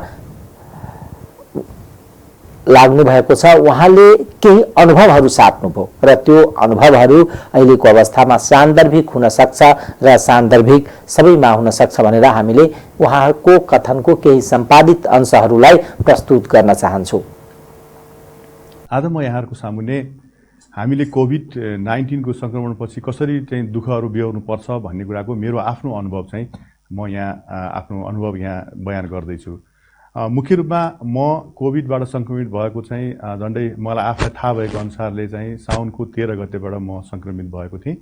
लाग्नु भएको छ। उहाँले केही अनुभवहरू साट्नुभयो र त्यो अनुभवहरू अहिलेको अवस्थामा सान्दर्भिक हुन सक्छ र सान्दर्भिक सबैमा हुन सक्छ भनेर हामीले उहाँको कथनको केही सम्पादित अंशहरूलाई प्रस्तुत गर्न चाहन्छौँ। आज म यहाँहरूको सामुन्ने हामीले कोभिड-19 को संक्रमणपछि कसरी चाहिँ दुःखहरू बिहोर्नु पर्छ भन्ने कुराको मेरो आफ्नो अनुभव चाहिँ म यहाँ आफ्नो अनुभव यहाँ बयान गर्दैछु। मुख्य रूपमा म कोभिडबाट संक्रमित भएको चाहिँ झन्डै मलाई आफूलाई थाहा भएको अनुसारले चाहिँ साउनको 13 गतेबाट म संक्रमित भएको थिएँ।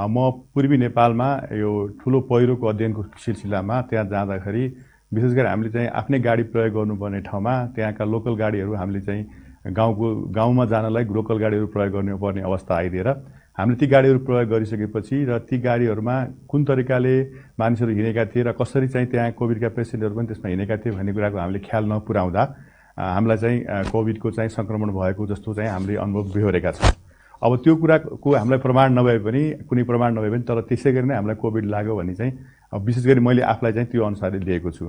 म पूर्वी नेपालमा यो ठुलो पहिरोको अध्ययनको सिलसिलामा त्यहाँ जाँदाखेरि विशेष गरी हामीले चाहिँ आफ्नै गाडी प्रयोग गर्नुपर्ने ठाउँमा त्यहाँका लोकल गाडीहरू हामीले चाहिँ गाउँमा जानलाई लोकल गाडीहरू प्रयोग गर्नुपर्ने अवस्था आइदिएर हामीले ती गाडीहरू प्रयोग गरिसकेपछि र ती गाडीहरूमा कुन तरिकाले मानिसहरू हिँडेका थिए र कसरी चाहिँ त्यहाँ कोभिडका पेसेन्टहरू पनि त्यसमा हिँडेका थिए भन्ने कुराको हामीले ख्याल नपुर्याउँदा हामीलाई चाहिँ कोभिडको चाहिँ संक्रमण भएको जस्तो चाहिँ हामीले अनुभव बिहोरेका छौँ। अब त्यो कुराको हामीलाई प्रमाण नभए पनि कुनै प्रमाण नभए पनि तर त्यसै गरी नै हामीलाई कोभिड लाग्यो भन्ने चाहिँ विशेष गरी मैले आफूलाई चाहिँ त्यो अनुसारले लिएको छु।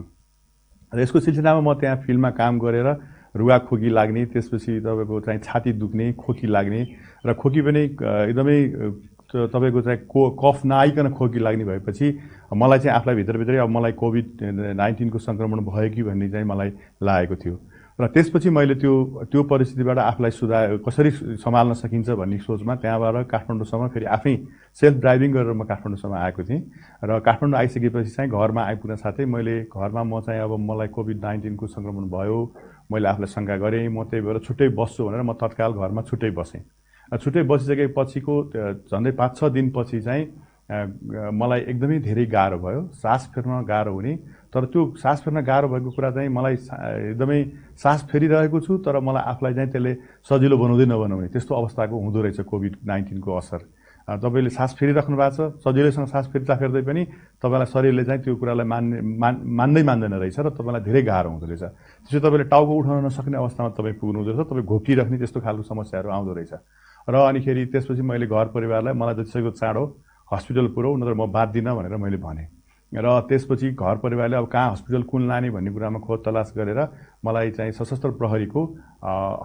र यसको सिलसिलामा म त्यहाँ फिल्डमा काम गरेर रुगा खोकी लाग्ने, त्यसपछि तपाईँको चाहिँ छाती दुख्ने, खोकी लाग्ने र खोकी पनि एकदमै तपाईँको चाहिँ कफ नआइकन खोकी लाग्ने भएपछि मलाई चाहिँ आफूलाई भित्रभित्रै अब मलाई कोभिड-19 को संक्रमण भयो कि भन्ने चाहिँ मलाई लागेको थियो। र त्यसपछि मैले त्यो परिस्थितिबाट आफूलाई कसरी सम्हाल्न सकिन्छ भन्ने सोचमा त्यहाँबाट काठमाडौँसम्म फेरि आफै सेल्फ ड्राइभिङ गरेर म काठमाडौँसम्म आएको थिएँ। र काठमाडौँ आइसकेपछि चाहिँ घरमा आइपुग्न साथै मैले घरमा म चाहिँ अब मलाई कोभिड-19 को संक्रमण भयो, मैले आफूलाई शङ्का गरेँ, म त्यही भएर छुट्टै बस्छु भनेर म तत्काल घरमा छुट्टै बसेँ। छुट्टै बसिसकेपछिको झन्डै 5-6 दिनपछि चाहिँ मलाई एकदमै धेरै गाह्रो भयो, सास फेर्न गाह्रो हुने। तर त्यो सास फेर्न गाह्रो भएको कुरा चाहिँ मलाई एकदमै सास फेरिरहेको छु तर मलाई आफूलाई चाहिँ त्यसले सजिलो बनाउँदै नबनाउने त्यस्तो अवस्थाको हुँदो रहेछ कोभिड-19 को असर। तपाईँले सास फेरिराख्नु भएको छ, सजिलैसँग सास फेर्दै पनि तपाईँलाई शरीरले चाहिँ त्यो कुरालाई मान्दैन रहेछ र तपाईँलाई धेरै गाह्रो हुँदो रहेछ। त्यसपछि तपाईँले टाउको उठाउन नसक्ने अवस्थामा तपाईँ पुग्नु हुँदो रहेछ, तपाईँ घोप्टिराख्ने त्यस्तो खालको समस्याहरू आउँदो रहेछ। र अनिखेरि त्यसपछि मैले घर परिवारलाई मलाई जतिसक्दो चाँडो हस्पिटल पुऱ्याउ नत्र म बाँच्दिनँ भनेर मैले भनेँ। र त्यसपछि घर परिवारले अब कहाँ हस्पिटल कुन लाने भन्ने कुरामा खोज तलास गरेर मलाई चाहिँ सशस्त्र प्रहरीको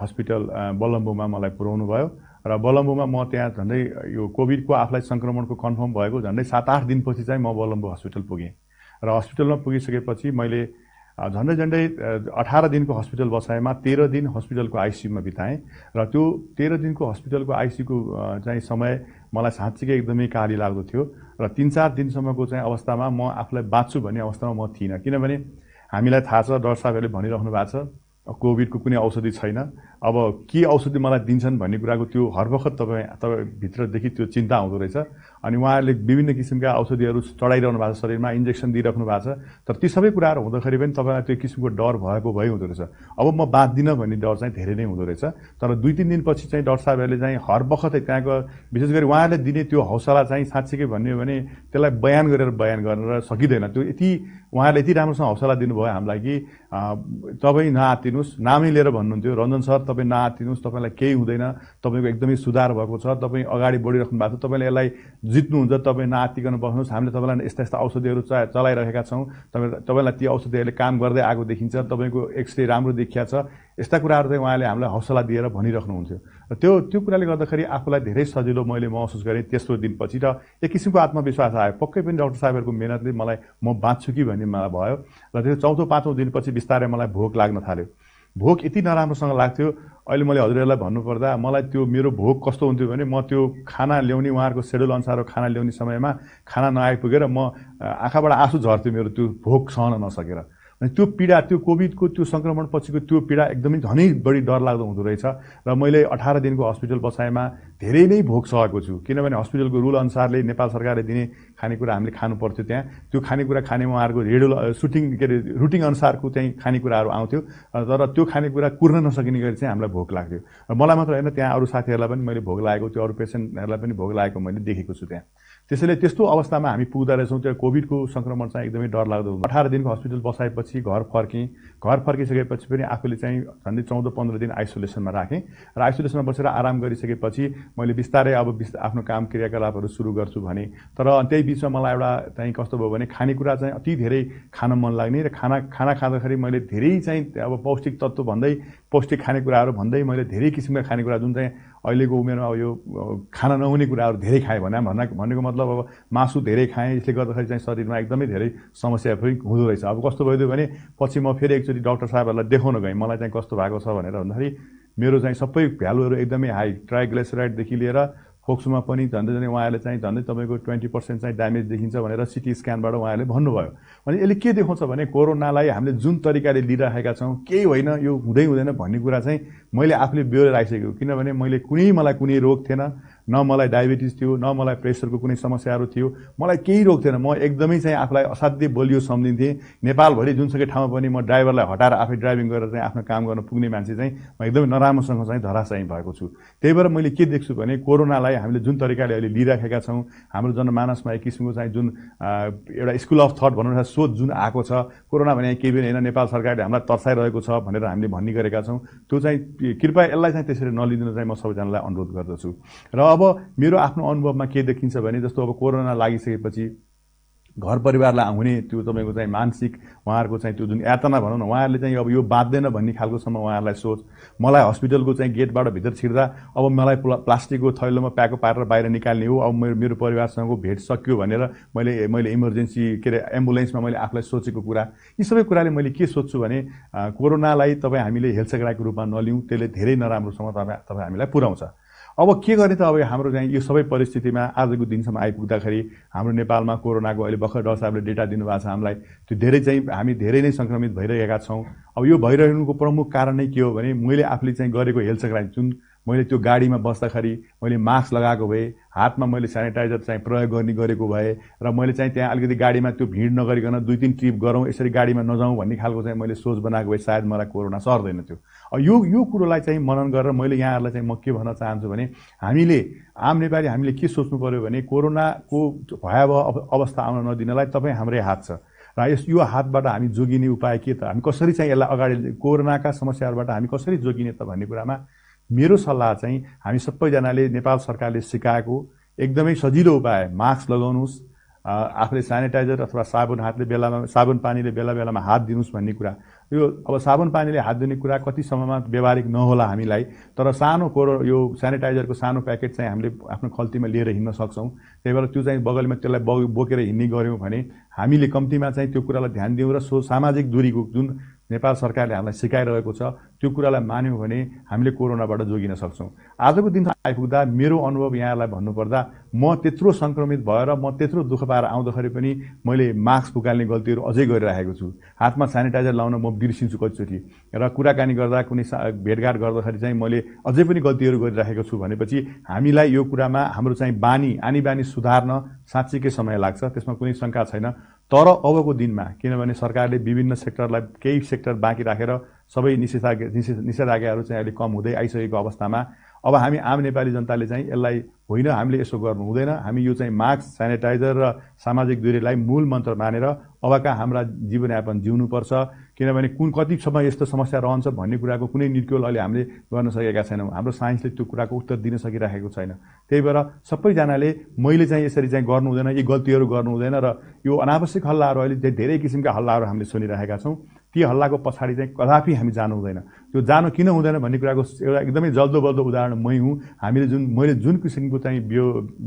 हस्पिटल बलम्बुमा मलाई पुर्याउनु भयो। र बलम्बुमा म त्यहाँ झन्डै यो कोभिडको आफूलाई संक्रमणको कन्फर्म भएको झन्डै 7-8 दिनपछि चाहिँ म बलम्बु हस्पिटल पुगेँ। र हस्पिटलमा पुगिसकेपछि मैले झन्डै 18 दिनको हस्पिटल बसाएमा 13 दिन हस्पिटलको आइसियुमा बिताएँ। र त्यो 13 दिनको हस्पिटलको आइसियुको चाहिँ समय मलाई साँच्चीकै एकदमै काली लाग्दो थियो। र 3-4 दिनसम्मको चाहिँ अवस्थामा म आफूलाई बाँच्छु भन्ने अवस्थामा म थिइनँ, किनभने हामीलाई थाहा छ, डाक्टर साहबहरूले भनिराख्नु भएको छ कोभिडको कुनै औषधि छैन। अब के औषधि मलाई दिन्छन् भन्ने कुराको त्यो हर वखत तपाईँभित्रदेखि त्यो चिन्ता हुँदो रहेछ। अनि उहाँहरूले विभिन्न किसिमका औषधिहरू चढाइरहनु भएको छ, शरीरमा इन्जेक्सन दिइराख्नु भएको छ। तर ती सबै कुराहरू हुँदाखेरि पनि तपाईँलाई त्यो किसिमको डर भएको भइ हुँदो रहेछ। अब म बाँच्दिनँ भन्ने डर चाहिँ धेरै नै हुँदो रहेछ। तर 2-3 दिनपछि चाहिँ डाक्टर साहबहरूले चाहिँ हर वखत त्यहाँको विशेष गरी उहाँहरूले दिने त्यो हौसला चाहिँ साँच्चीकै भन्ने हो भने त्यसलाई बयान गर्न सकिँदैन। त्यो यति उहाँहरूले यति राम्रोसँग हौसला दिनुभयो हामीलाई कि तपाईँ नआत्तिनुहोस्, नामै लिएर भन्नुहुन्थ्यो, रञ्जन सर तपाईँ नआत्तिनुहोस्, तपाईँलाई केही हुँदैन, तपाईँको एकदमै सुधार भएको छ, तपाईँ अगाडि बढिराख्नु भएको छ, तपाईँले यसलाई जित्नुहुन्छ, तपाईँ नआत्तिकन बस्नुहोस्, हामीले तपाईँलाई यस्ता यस्ता औषधिहरू चलाइरहेका छौँ, तपाईँलाई ती औषधिहरूले काम गर्दै आएको देखिन्छ, तपाईँको एक्सरे राम्रो देखिया छ, यस्ता कुराहरू चाहिँ उहाँले हामीलाई हौसला दिएर भनिराख्नुहुन्थ्यो। र त्यो कुराले गर्दाखेरि आफूलाई धेरै सजिलो मैले महसुस गरेँ तेस्रो दिनपछि। र एक किसिमको आत्मविश्वास आयो, पक्कै पनि डाक्टर साहबहरूको मेहनतले म बाँच्छु कि भन्ने मलाई भयो। र त्यो 4औं-5औं दिनपछि बिस्तारै मलाई भोक लाग्न थाल्यो। भोक यति नराम्रोसँग लाग्थ्यो, अहिले मैले हजुरहरूलाई भन्नुपर्दा मलाई त्यो मेरो भोक कस्तो हुन्थ्यो भने म त्यो खाना ल्याउने उहाँहरूको सेड्युल अनुसार खाना ल्याउने समयमा खाना नआइपुगेर म आँखाबाट आँसु झर्थ्यो मेरो त्यो भोक सहन नसकेर। अनि त्यो पीडा, त्यो कोभिडको त्यो सङ्क्रमण पछिको त्यो पीडा एकदमै झनै बढी डरलाग्दो हुँदो रहेछ। र मैले 18 दिनको हस्पिटल बसाइमा धेरै नै भोक सहेको छु, किनभने हस्पिटलको रुल अनुसारले नेपाल सरकारले दिने खानेकुरा हामीले खानु पर्थ्यो। त्यहाँ त्यो खानेकुरा खाने उहाँहरूको रुटिन अनुसारको चाहिँ खानेकुराहरू आउँथ्यो। तर त्यो खानेकुरा कुर्न नसकिने गरी चाहिँ हामीलाई भोक लाग्थ्यो। र मलाई मात्र होइन, त्यहाँ अरू साथीहरूलाई पनि मैले भोग लागेको, त्यो अरू पेसेन्टहरूलाई पनि भोग लागेको मैले देखेको छु त्यहाँ। त्यसैले त्यस्तो अवस्थामा हामी पुग्दा रहेछौँ। त्यो कोभिडको सङ्क्रमण चाहिँ एकदमै डरलाग्दो हुन्छ। 18 दिनको हस्पिटल बसाएपछि घर फर्किसकेपछि पनि आफूले चाहिँ झन्डै 14-15 दिन आइसोलेसनमा राखेँ। र आइसोलेसनमा बसेर आराम गरिसकेपछि मैले बिस्तारै अब आफ्नो काम क्रियाकलापहरू सुरु गर्छु भने। तर त्यही बिचमा मलाई एउटा चाहिँ कस्तो भयो भने खानेकुरा चाहिँ अति धेरै खान मन लाग्ने, र खाना खाँदाखेरि मैले धेरै चाहिँ अब पौष्टिक तत्त्व भन्दै, पौष्टिक खानेकुराहरू भन्दै मैले धेरै किसिमका खानेकुरा जुन चाहिँ अहिलेको उमेरमा अब यो खान नहुने कुराहरू धेरै खाएँ भनेको मतलब अब मासु धेरै खाएँ, यसले गर्दाखेरि चाहिँ शरीरमा एकदमै धेरै समस्या पनि हुँदो रहेछ। अब कस्तो भइदियो भने पछि म फेरि एकचोटि डाक्टर साहबहरूलाई देखाउन गएँ, मलाई चाहिँ कस्तो भएको छ भनेर भन्दाखेरि मेरो चाहिँ सबै भ्यालुहरू एकदमै हाई, ट्राइग्लिसराइडदेखि लिएर फोक्सोमा पनि झन्डै उहाँहरूले चाहिँ झन्डै तपाईँको 20% चाहिँ ड्यामेज देखिन्छ भनेर सिटी स्क्यानबाट उहाँहरूले भन्नुभयो। भने यसले के देखाउँछ भने कोरोनालाई हामीले जुन तरिकाले लिइरहेका छौँ केही होइन, यो हुँदैन भन्ने कुरा चाहिँ मैले आफूले बेहोरेर आइसकेको। किनभने मलाई कुनै रोग थिएन, न मलाई डायबिटिज थियो, न मलाई प्रेसरको कुनै समस्याहरू थियो, मलाई केही रोग थिएन। म एकदमै चाहिँ आफूलाई असाध्यै बलियो सम्झिन्थेँ। नेपालभरि जुनसुकै ठाउँमा पनि म ड्राइभरलाई हटाएर आफै ड्राइभिङ गरेर चाहिँ आफ्नो काम गर्न पुग्ने मान्छे चाहिँ म एकदमै नराम्रोसँग चाहिँ धराशायी भएको छु। त्यही भएर मैले के देख्छु भने कोरोनालाई हामीले जुन तरिकाले अहिले लिइराखेका छौँ, हाम्रो जनमानसमा एक किसिमको चाहिँ जुन एउटा स्कुल अफ थट भनौँ न, सोच जुन आएको छ, कोरोना भने केही पनि होइन, नेपाल सरकारले हामीलाई तर्साइरहेको छ भनेर हामीले भन्ने गरेका छौँ, त्यो चाहिँ कृपया यसलाई चाहिँ त्यसरी नलिदिनु चाहिँ म सबैजनालाई अनुरोध गर्दछु। र अब मेरो आफ्नो अनुभवमा के देखिन्छ भने जस्तो अब कोरोना लागिसकेपछि घर परिवारलाई हुने त्यो तपाईँको चाहिँ मानसिक उहाँहरूको चाहिँ त्यो जुन यातना भनौँ न, उहाँहरूले चाहिँ अब यो बाँच्दैन भन्ने खालकोसम्म उहाँहरूलाई सोच। मलाई हस्पिटलको चाहिँ गेटबाट भित्र छिर्दा अब मलाई प्लास्टिकको थैलोमा प्याको पारेर बाहिर निकाल्ने हो, अब मेरो परिवारसँगको भेट सक्यो भनेर मैले इमर्जेन्सी एम्बुलेन्समा मैले आफूलाई सोचेको कुरा, यी सबै कुराले मैले के सोध्छु भने कोरोनालाई तपाईँ हामीले हेलचक्राको रूपमा नलिउँ, त्यसले धेरै नराम्रोसँग तपाईँ हामीलाई पुर्याउँछ। अब के गर्ने त? अब हाम्रो चाहिँ यो सबै परिस्थितिमा आजको दिनसम्म आइपुग्दाखेरि हाम्रो नेपालमा कोरोनाको अहिले भर्खर डाक्टर साहबले डेटा दिनुभएको छ हामीलाई, त्यो धेरै चाहिँ हामी धेरै नै सङ्क्रमित भइरहेका छौँ। अब यो भइरहेनुको प्रमुख कारण नै के हो भने मैले आफूले चाहिँ गरेको हेलचक्राइ, जुन मैले त्यो गाडीमा बस्दाखेरि मैले मास्क लगाएको भए, हातमा मैले सेनिटाइजर चाहिँ प्रयोग गरेको भए, र मैले चाहिँ त्यहाँ अलिकति गाडीमा त्यो भिड नगरिकन 2-3 ट्रिप गरौँ, यसरी गाडीमा नजाउँ भन्ने खालको चाहिँ मैले सोच बनाएको भए सायद मलाई कोरोना सर्दैन थियो। यो कुरोलाई चाहिँ मनन गरेर मैले यहाँहरूलाई चाहिँ म के भन्न चाहन्छु भने हामीले आम नेपाली हामीले के सोच्नु पर्यो भने कोरोनाको भयावह अवस्था आउन नदिनलाई तपाईँ हाम्रै हात छ, र यो हातबाट हामी जोगिने उपाय के त, हामी कसरी चाहिँ यसलाई अगाडि कोरोनाका समस्याहरूबाट हामी कसरी जोगिने त भन्ने कुरामा मेरो सल्लाह चाहिँ हामी सबैजनाले नेपाल सरकारले सिकाएको एकदमै सजिलो उपाय, मास्क लगाउनुहोस्, आफूले सेनिटाइजर अथवा साबुन पानीले बेला बेलामा हात दिनुहोस् भन्ने कुरा। यो अब साबुन पानीले हात धुने कुरा कति समयमा व्यवहारिक नहोला हामीलाई, तर सानो यो सेनिटाइजरको सानो प्याकेट चाहिँ हामीले आफ्नो खल्तीमा लिएर हिँड्न सक्छौँ। त्यही भएर त्यो चाहिँ बगलमा त्यसलाई बोकेर हिँड्ने गऱ्यौँ भने हामीले कम्तीमा चाहिँ त्यो कुरालाई ध्यान दिउँ र सामाजिक दूरीको जुन नेपाल सरकारले हामीलाई सिकाइरहेको छ त्यो कुरालाई मान्यौँ भने हामीले कोरोनाबाट जोगिन सक्छौँ। आजको दिन आइपुग्दा मेरो अनुभव यहाँलाई भन्नुपर्दा म त्यत्रो सङ्क्रमित भएर म त्यत्रो दुःख पाएर आउँदाखेरि पनि मैले मास्क फुकाल्ने गल्तीहरू अझै गरिरहेको छु। हातमा सेनिटाइजर लाउन म बिर्सिन्छु कतिचोटि र कुराकानी गर्दा कुनै भेटघाट गर्दाखेरि चाहिँ मैले अझै पनि गल्तीहरू गरिरहेको छु भनेपछि हामीलाई यो कुरामा हाम्रो चाहिँ आनी बानी सुधार्न साँच्चीकै समय लाग्छ, त्यसमा कुनै शङ्का छैन। तर अबको दिनमा किनभने सरकारले विभिन्न सेक्टरलाई केही सेक्टर बाँकी राखेर सबै निषेधाज्ञाहरू चाहिँ अहिले कम हुँदै आइसकेको अवस्थामा अब हामी आम नेपाली जनताले चाहिँ यसलाई होइन हामीले यसो गर्नु हुँदैन, हामी यो चाहिँ मास्क सेनिटाइजर र सामाजिक दूरीलाई मूल मन्त्र मानेर अबका हाम्रा जीवनयापन जिउनुपर्छ। किनभने कति समय यस्तो समस्या रहन्छ भन्ने कुराको कुनै निर्क्योल अहिले हामीले गर्न सकेका छैनौँ। हाम्रो साइन्सले त्यो कुराको उत्तर दिन सकिरहेको छैन। त्यही भएर सबैजनाले मैले चाहिँ यसरी चाहिँ गर्नु हुँदैन, यी गल्तीहरू गर्नु हुँदैन र यो अनावश्यक हल्लाहरू अहिले धेरै किसिमका हल्लाहरू हामीले सुनिरहेका छौँ। ती हल्लाको पछाडि चाहिँ कदापि हामी जानु हुँदैन। त्यो जानु किन हुँदैन भन्ने कुराको एउटा एकदमै जल्दो बल्दो उदाहरण मै हुँ। मैले जुन किसिमको चाहिँ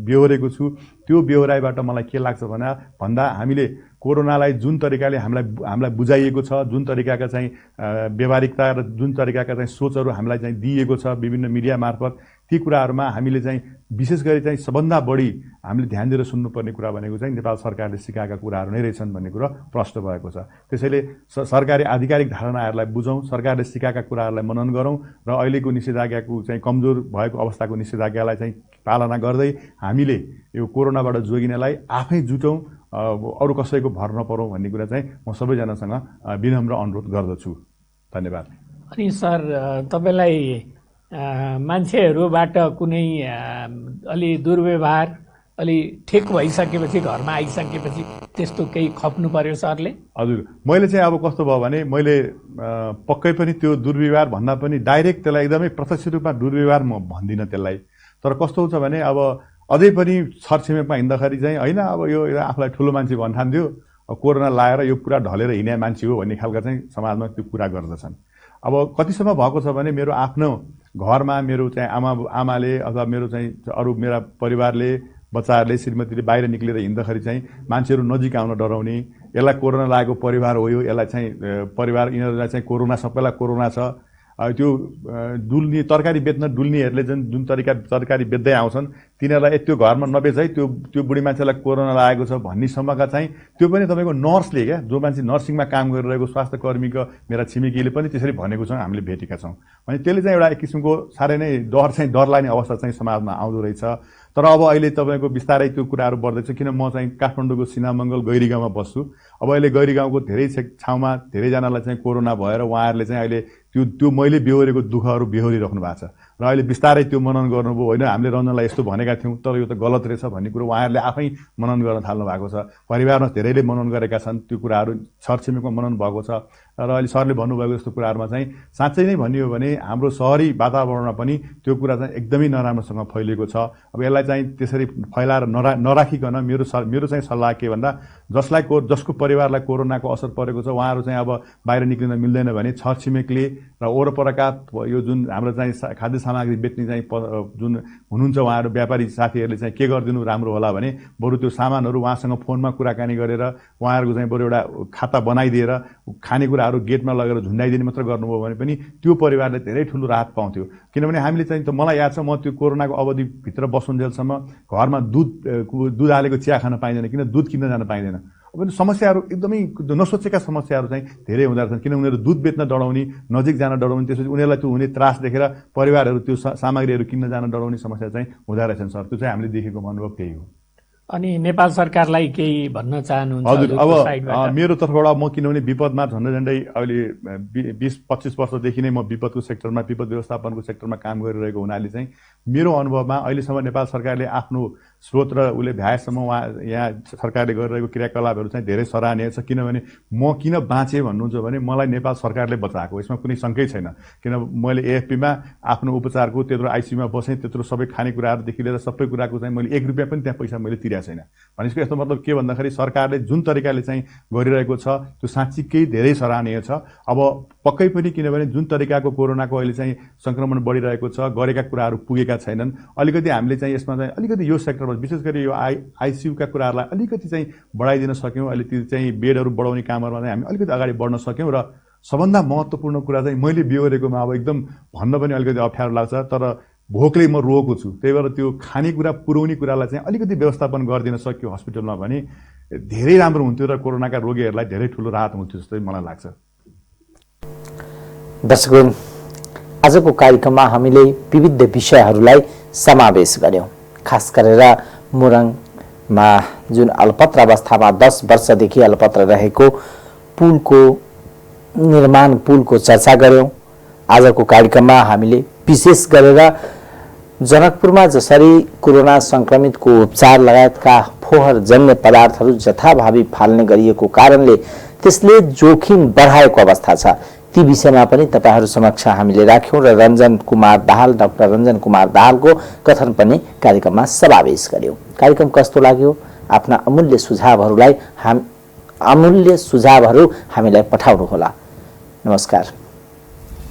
बेहोरेको छु त्यो बेहोराइबाट मलाई के लाग्छ भन्दा हामीले कोरोनालाई जुन तरिकाले हामीलाई बुझाइएको छ, जुन तरिकाका चाहिँ व्यवहारिकता र जुन तरिकाका चाहिँ सोचहरू हामीलाई चाहिँ दिइएको छ विभिन्न मिडिया मार्फत, ती कुराहरूमा हामीले चाहिँ विशेष गरी चाहिँ सबभन्दा बढी हामीले ध्यान दिएर सुन्नुपर्ने कुरा भनेको चाहिँ नेपाल सरकारले सिकाएका कुराहरू नै रहेछन् भन्ने कुरा प्रष्ट भएको छ। त्यसैले सरकारी आधिकारिक धारणाहरूलाई बुझौँ, सरकारले सिकाएका कुराहरूलाई मनन गरौँ र अहिलेको निषेधाज्ञाको चाहिँ कमजोर भएको अवस्थाको निषेधाज्ञालाई चाहिँ पालना गर्दै हामीले यो कोरोनाबाट जोगिनलाई आफै जुटौँ, अरू कसैको भर नपरौँ भन्ने कुरा चाहिँ म सबैजनासँग विनम्र अनुरोध गर्दछु। धन्यवाद। अनि सर, तपाईँलाई मान्छेहरूबाट कुनै अलि दुर्व्यवहार अलि ठिक भइसकेपछि घरमा आइसकेपछि त्यस्तो केही खप्नु पर्यो सरले? हजुर, मैले चाहिँ अब कस्तो भयो भने मैले पक्कै पनि त्यो दुर्व्यवहार भन्दा पनि डाइरेक्ट त्यसलाई एकदमै प्रत्यक्ष रूपमा दुर्व्यवहार म भन्दिनँ त्यसलाई। तर कस्तो हुन्छ भने अब अझै पनि छरछिमेकमा हिँड्दाखेरि चाहिँ होइन अब यो आफूलाई ठुलो मान्छे भन्ठान्थ्यो, कोरोना लाएर यो पुरा ढलेर हिँड्ने मान्छे हो भन्ने खालका चाहिँ समाजमा त्यो कुरा गर्दछन्। अब कतिसम्म भएको छ भने मेरो आफ्नो घरमा मेरो चाहिँ आमाले अथवा मेरो चाहिँ अरू मेरा परिवारले बच्चाहरूले श्रीमतीले बाहिर निक्लेर हिँड्दाखेरि चाहिँ मान्छेहरू नजिक आउन डराउने, यसलाई कोरोना लागेको परिवार हो, यो यसलाई चाहिँ परिवार यिनीहरूलाई चाहिँ कोरोना, सबैलाई कोरोना छ, त्यो डुल्ने तरकारी बेच्न डुल्नेहरूले जुन तरकारी बेच्दै आउँछन् तिनीहरूलाई त्यो घरमा नबेच है, त्यो बुढी मान्छेलाई कोरोना लागेको छ भन्नेसम्मका चाहिँ त्यो पनि तपाईँको नर्सले क्या, जो मान्छे नर्सिङमा काम गरिरहेको स्वास्थ्य कर्मीको मेरा छिमेकीले पनि त्यसरी भनेको छौँ, हामीले भेटेका छौँ। भने त्यसले चाहिँ एउटा एक किसिमको साह्रै नै डर लाग्ने अवस्था चाहिँ समाजमा आउँदो रहेछ। तर अब अहिले तपाईँको बिस्तारै त्यो कुराहरू बढ्दैछ। किन म चाहिँ काठमाडौँको सिनामङ्गल गैरी गाउँमा बस्छु। अब अहिले गैरी गाउँको धेरै ठाउँमा धेरैजनालाई चाहिँ कोरोना भएर उहाँहरूले चाहिँ अहिले त्यो मैले बेहोरेको दुःखहरू बेहोरिराख्नु भएको छ र अहिले बिस्तारै त्यो मनन गर्नुभयो। होइन हामीले रञ्जनलाई यस्तो भनेका थियौँ तर यो त गलत रहेछ भन्ने कुरो उहाँहरूले आफै मनन गर्न थाल्नु भएको छ। परिवारमा धेरैले मनन गरेका छन्, त्यो कुराहरू छरछिमेकमा मनन भएको छ र अहिले सरले भन्नुभएको जस्तो कुराहरूमा चाहिँ साँच्चै नै भन्ने हो भने हाम्रो शहरी वातावरणमा पनि त्यो कुरा चाहिँ एकदमै नराम्रोसँग फैलिएको छ। अब यसलाई चाहिँ त्यसरी फैलाएर नराखिकन मेरो चाहिँ सल्लाह के भन्दा जसको परिवारलाई कोरोनाको असर परेको छ उहाँहरू चाहिँ अब बाहिर निक्लिन मिल्दैन भने छरछिमेकले र वरपरका यो जुन हाम्रो चाहिँ खाद्य सामग्री बेच्ने चाहिँ जुन हुनुहुन्छ उहाँहरू व्यापारी साथीहरूले चाहिँ के गरिदिनु राम्रो होला भने बरु त्यो सामानहरू उहाँसँग फोनमा कुराकानी गरेर उहाँहरूको चाहिँ बरु एउटा खाता बनाइदिएर खानेकुराहरू गेटमा लगेर झुन्डाइदिने मात्र गर्नुभयो भने पनि त्यो परिवारले धेरै ठुलो राहत पाउँथ्यो। किनभने हामीले चाहिँ त मलाई याद छ म त्यो कोरोनाको अवधिभित्र बसुन्जेलसम्म घरमा दुध हालेको चिया खान पाइँदैन, किन दुध किन्न जान पाइँदैन। अब समस्याहरू एकदमै नसोचेका समस्याहरू चाहिँ धेरै हुँदो रहेछन्। किन उनीहरू दुध बेच्न डराउने, नजिक जान डराउने, त्यसपछि उनीहरूलाई त्यो हुने त्रास देखेर परिवारहरू त्यो सामग्रीहरू किन्न जान डराउने समस्या चाहिँ हुँदो रहेछन् सर। त्यो चाहिँ हामीले देखेको अनुभव त्यही हो। अनि नेपाल सरकारलाई केही भन्न चाहनुहुन्छ? हजुर, अब मेरो तर्फबाट म किनभने विपदमा झन्डै अहिले 20-25 वर्षदेखि नै म विपद व्यवस्थापनको सेक्टरमा काम गरिरहेको हुनाले चाहिँ मेरो अनुभवमा अहिलेसम्म नेपाल सरकारले आफ्नो स्रोत र उसले भ्याएसम्म यहाँ सरकारले गरिरहेको क्रियाकलापहरू चाहिँ धेरै सराहनीय छ। किनभने म किन बाँचेँ भन्नुहुन्छ भने मलाई नेपाल सरकारले बचाएको, यसमा कुनै शङ्कै छैन। किन मैले एएफपीमा आफ्नो उपचारको त्यत्रो आइसियुमा बसेँ, त्यत्रो सबै खानेकुराहरूदेखि लिएर सबै कुराको चाहिँ मैले 1 रुपियाँ पनि त्यहाँ पैसा मैले तिरेको छैन। भनेपछि यसको मतलब के भन्दाखेरि सरकारले जुन तरिकाले चाहिँ गरिरहेको छ त्यो साँच्चीकै धेरै सराहनीय छ। अब पक्कै पनि किनभने जुन तरिकाको कोरोनाको अहिले चाहिँ सङ्क्रमण बढिरहेको छ, गरेका कुराहरू पुगेका छैनन्। अलिकति हामीले चाहिँ यसमा चाहिँ अलिकति यो सेक्टरमा विशेष गरी यो आइसियुका कुराहरूलाई अलिकति चाहिँ बढाइदिन सक्यौँ। अहिले त्यो चाहिँ बेडहरू बढाउने कामहरूमा चाहिँ हामी अलिकति अगाडि बढ्न सक्यौँ र सबभन्दा महत्त्वपूर्ण कुरा चाहिँ मैले बिहोरेकोमा अब एकदम भन्न पनि अलिकति अप्ठ्यारो लाग्छ, तर भोकले म रोएको छु, त्यही भएर त्यो खानेकुरा पुर्याउने कुरालाई चाहिँ अलिकति व्यवस्थापन गरिदिन सक्यो हस्पिटलमा भने धेरै राम्रो हुन्थ्यो र कोरोनाका रोगीहरूलाई धेरै ठुलो राहत हुन्थ्यो जस्तै मलाई लाग्छ। दर्शकवृन्द, आजको कार्यक्रममा हामीले विविध विषयहरूलाई समावेश गर्यौं। खास गरेर मोरङमा जुन अल्पत्र अवस्थामा 10 वर्षदेखि अल्पत्र रहेको पुलको निर्माण, पुलको चर्चा गर्यौं। आजको कार्यक्रममा हामीले विशेष गरेर जनकपुरमा जसरी कोरोना संक्रमितको उपचार लगायतका फोहोर जन्य पदार्थहरू जथाभावी फाल्ने गरिएको कारणले त्यसले जोखिम बढाएको अवस्था छ, ती विषयमा पनि तपाईहरु समक्ष हामीले राख्यौं र डाक्टर रञ्जन कुमार दाहालको कथन पनि कार्यक्रममा समावेश गर्यौं। कार्यक्रम कस्तो लाग्यो? आफ्ना अमूल्य सुझावहरू हामीलाई पठाउनु होला। नमस्कार।